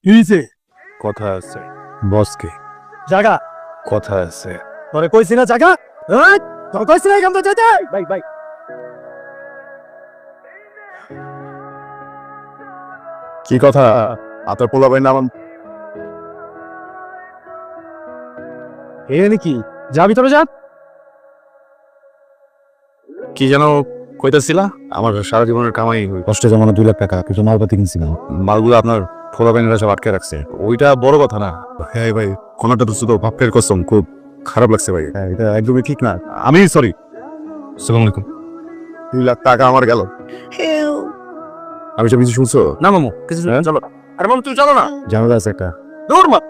কি হইছে? কথা আছে বসকে, জায়গা কথা আছে। তোরে কইছি না জায়গা? এই তোর কইছি না এখান থেকে যেতে? ভাই ভাই কি কথা? আপনার পোলা ভাই নাম এ নাকি যা ভিতরে যা। কি যেন কইতাছিলা? আমার সারা জীবনের কামাই কষ্টে জমানো 2 লাখ টাকা কিছু মালপাতি কিনছিলাম। মালগুলো আপনার পোলা ভাইনেরা সব আটকে রাখছে। ওইটা বড় কথা না। হ্যাঁ ভাই, কোনটা তো শুধু বাপের কসম, খুব খারাপ লাগছে ভাই। হ্যাঁ, এটা একদমই ঠিক না। আমি সরি। আসসালামু আলাইকুম। 2 লাখ টাকা আমার গেল। আমি সব কিছু শুনছো? না মামু কিছু হ্যাঁ? চলো। আরে মামু তুমি চলো না। ঝামেলা আছে একটা। দূর মা।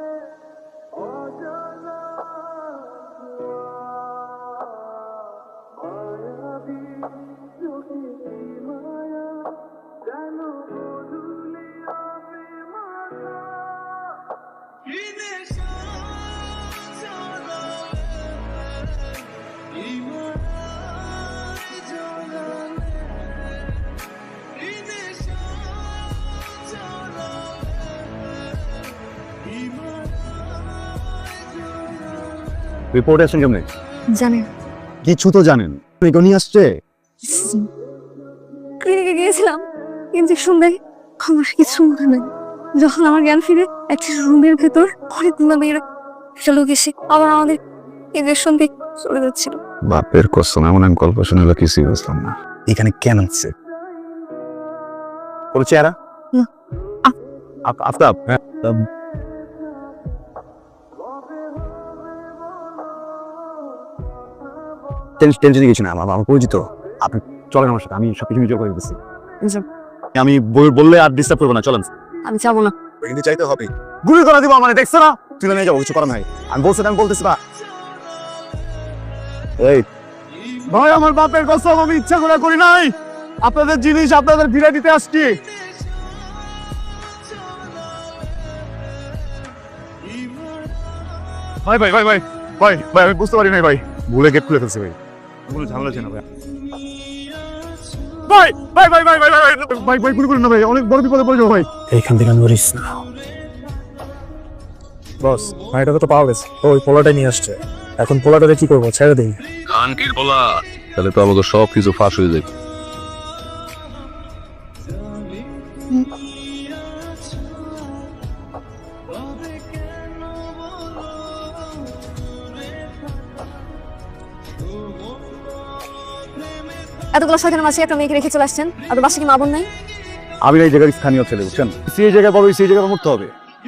রিপোর্ট আসেন কেমনে? জানেন কিছু তো জানেন। এগনি আসছে। ক্লিনিকে গিয়েছিলাম ইঞ্জেকশন দেয়, আমার কিছু মনে নেই। যখন আমার জ্ঞান ফিরে একটা রুমের ভেতর অনেকগুলো মেয়েরা একটা লোক এসে আবার আমাদের ইঞ্জেকশন দিয়ে চলে যাচ্ছিল। বাপের কসম, এমন আমি গল্প শুনে কিছুই বুঝলাম না। এখানে কেন আসছে? কোন চেহারা? না। আফতাব? হ্যাঁ। টেনশন গেছি না, আমার পরিচিত। আপনি চলেন আমার সাথে, আমি সবকিছু নিজে করে দিচ্ছি। আমি বললে আর ডিস্টার্ব করবো না, চলেন। আমি যাবো না। কিন্তু চাইতে হবে। গুলি করে দিব মানে, দেখছো না? তুলে নিয়ে যাবো, কিছু করার নাই। আমি বলতেছি না। এই ভাই আমার বাপের কসম আমি ইচ্ছা করে করি নাই। আপনাদের জিনিস আপনাদের ফিরে দিতে আসছি। ভাই ভাই ভাই ভাই ভাই ভাই আমি বুঝতে পারি নাই ভাই, ভুলে গেট খুলে ফেলছি ভাই। কোনো ঝামেলা ছিল না ভাই। ভাই ভাই ভাই ভাই ভাই ভাই ভাই ভাই গুলি করুন না ভাই, অনেক বড় বিপদে পড়ে যাবো ভাই। এইখান থেকে নড়িস না। বস, ভাইটাকে তো পাওয়া গেছে। ওই পোলাটা নিয়ে আসছে। এখন পোলাটাকে কি করবো? ছেড়ে দিই। কানকির বলা তাহলে তো আমাকে সব কিছু ফাঁস হয়ে যাবে। এতগুলো শয়তানের মাঝে একটা মেয়েকে রেখে চলে আসছেন, আর বাসা কি মা বোন নাই? আমি এই জায়গার স্থানীয় ছেলে, বুঝছেন? সেই জায়গায় বড় সেই জায়গায় মরতে হবে।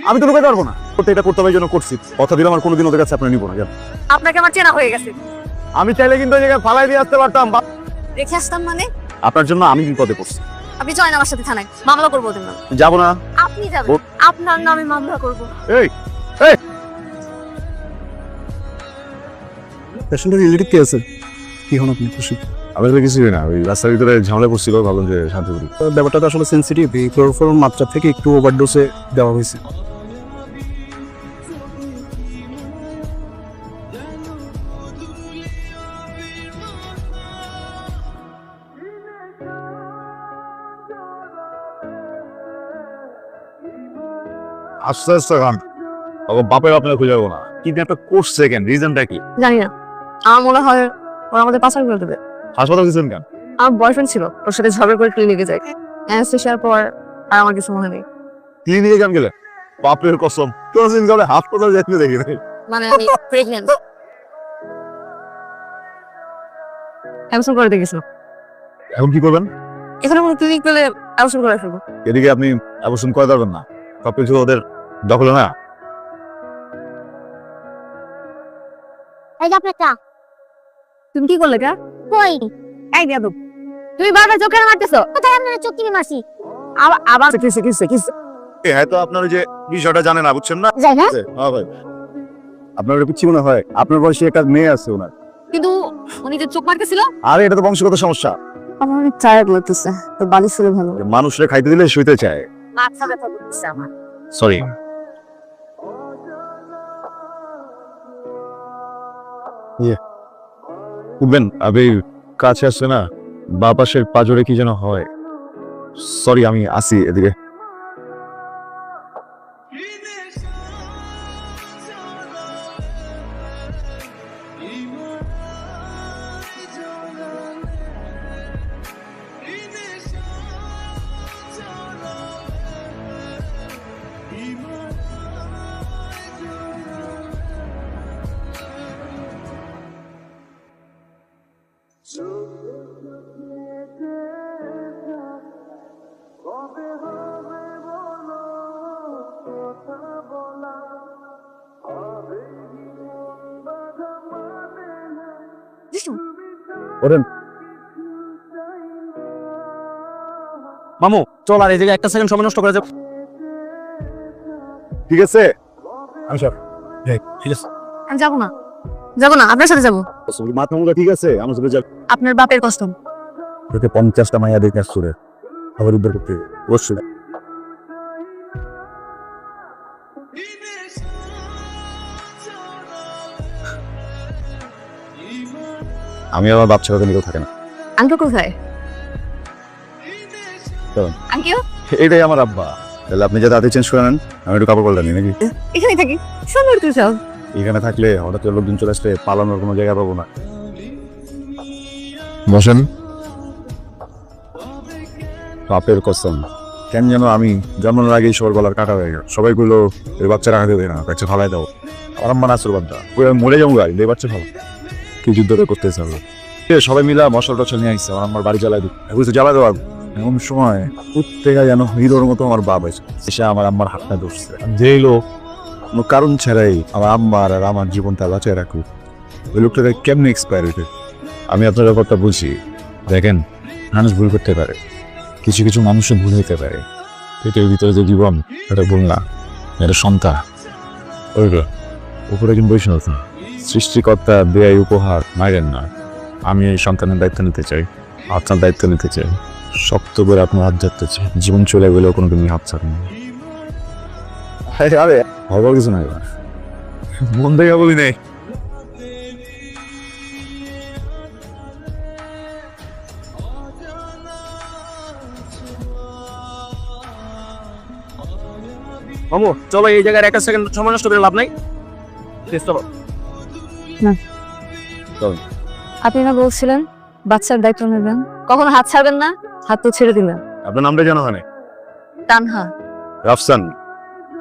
আমি তো ঢুকাতে পারবো না। করতে এটা করতে হবে, এই জন্য করছি। কথা দিলাম আর কোনোদিন ওদের কাছে আপনি নিবো না, জান। আপনাকে আমার চেনা হয়ে গেছে। আমি চাইলে কিন্তু ওই জায়গায় ফালাই দিয়ে আসতে পারতাম। রেখে আসতাম মানে? আপনার জন্য আমি বিপদে পড়ছি। আপনি চলেন আমার সাথে থানায়, মামলা করবো ওদের নামে। যাবো না। আপনি যাবেন, আপনার নামে মামলা করবো। এই এই পেশেন্টের রিলেটিভ কে আছে? কি হন আপনি খুশি? আমি তো কিছুই না, ওই রাস্তার ভিতরে ঝামেলা পড়ছিল, ভাবলাম যে শান্তি করি। ব্যাপারটা তো আসলে সেন্সিটিভ। এই ক্লোরোফর্ম মাত্রা থেকে একটু ওভারডোজে দেওয়া হয়েছে। আস্তে আস্তে খান। তখন বাপের আপনার খুঁজে যাবো না। কিন্তু একটা করছে কেন, রিজনটা কি? জানি না, আমার মনে হয় ওরা আমাদের পাচার করে দেবে। হাসপাতাল গেছেন কেন? আমার বয়ফ্রেন্ড ছিল, ওর সাথে ঝগড়া করে ক্লিনিকে যাই। অ্যানেস্থেশিয়ার পর আর আমার কিছু মনে নেই। ক্লিনিকে কেন গেলেন? বাপের কসম, কোনদিন গেলে হাসপাতাল যেতে দেখি নাই। মানে আমি প্রেগন্যান্ট। অ্যাবসেন্ট করে দিয়ে গেছিল। এখন কি করবেন? এখানে কোনো ক্লিনিক পেলে অ্যাবসেন্ট করে ফেলবো। এদিকে আপনি অবশ্য করে পারবেন না, সবকিছু ওদের দখলে না। এই যে আপনার চা। তুমি কি করলে কা? কই? এই বেয়াদব, তুমি বারবার চোখ কেন মারতেছো? কোথায় আপনার চোখ টিপে মারছি? আবার হয়তো আপনার ওই যে বিষয়টা জানেন না, বুঝছেন না? যাই না? হ্যাঁ ভাই। আপনার পিচ্ছি মনে হয়? আপনার বয়সে একটা মেয়ে আছে ওনার। কিন্তু উনি যে চোখ মারতেছিল। আরে এটা তো বংশগত সমস্যা। আমার অনেক টায়ার্ড লাগতেছে, তো বালিশ ছিল ভালো। মানুষরে খাইতে দিলে শুইতে চায়। মাথা ব্যথা করতেছে আমার। সরি। উঠবেন, আপনি কাছে আসছে না, বা পাশের পাজরে কি যেন হয়। সরি, আমি আসি এদিকে। ওরেন মামু চল আর এই জায়গায় একটা সেকেন্ড সময় নষ্ট করে যাব। ঠিক আছে আমি সব ঠিক আছে আমি যাবো না, যাবো না, আপনার সাথে যাবো। মাথা মুখা ঠিক আছে আমার সাথে যাবে। আপনার বাপের কসম। তোকে 50টা মাইয়া দেখে আসছে খবর উদ্ধার করতে অবশ্যই। আমি আমার বাপ ছাড়া নিকেও থাকে না। আঙ্কেল কোথায়? চলুন। আঙ্কেল এটাই আমার আব্বা। তাহলে আপনি যে দাঁতে চেঞ্জ করে নেন, আমি একটু কাপড় পাল্টা নিই নাকি? এখানে থাকি, সুন্দর তুই সব। এখানে থাকলে হঠাৎ করে লোকজন চলে আসলে পালানোর কোনো জায়গা পাবো না। বসেন। বাপের কসম, কেন যেন আমি জন্মানোর আগেই সবার গলার কাটা হয়ে গেল। সবাই গুলো এই বাচ্চা রাখা দেবে না, বাচ্চা ফালাই দাও। আমার আম্মা নাচুর বাদ্দা আমি মরে যাবো গাড়ি, এই বাচ্চা ভালো কি যুদ্ধ করতে চাবো। সবাই মিলা মশলা টশল নিয়ে আসছে, আমার আম্মার বাড়ি জ্বালাই দিই, বুঝতে জ্বালাই দেওয়া। এমন সময় প্রত্যেকে যেন হিরোর মতো আমার বাপ এসে আমার আম্মার হাতটা ধরছে। যেই লোক কোনো কারণ ছাড়াই আমার আম্মার আর আমার জীবনটা বাঁচায় রাখুক, ওই লোকটাকে কেমনি এক্সপায়ার হইতে। আমি আপনার ব্যাপারটা বুঝি। দেখেন, মানুষ ভুল করতে পারে, কিছু কিছু মানুষের ভুল হইতে পারে। পেটের ভিতরে যে জীবন, এটা ভুল না, এটা সন্তান। ওইগুলো উপরে কিন্তু বৈষ্ণব না, সৃষ্টিকর্তা দেয় উপহার, মাইরেন না। আমি এই সন্তানের দায়িত্ব নিতে চাই, আপনার দায়িত্ব নিতে চাই, শক্ত করে আপনার হাত ধরতে চাই। জীবন চলে গেলেও কোনো দিন হাত ছাড়েন না। আরে হবার কিছু নাই, এবার মন থেকে বলি নেই। মামু চলো এই জায়গায় একটা সেকেন্ড সময় নষ্ট করে লাভ নাই। আপনি না বলছিলেন বাচ্চার দায়িত্ব নেবেন, কখনো হাত ছাড়বেন না, হাত তো ছেড়ে দিলেন। আপনার নামটা জানা হয় না? তানহা। রাফসান।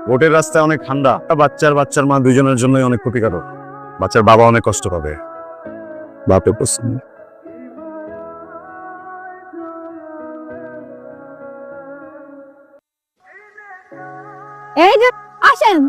বোটের রাস্তায় অনেক ঠান্ডা, বাচ্চার মা দুইজনের জন্যই অনেক ক্ষতিকারক। বাচ্চার বাবা অনেক কষ্ট পাবে। বাপে প্রশ্ন। এই যে আসেন।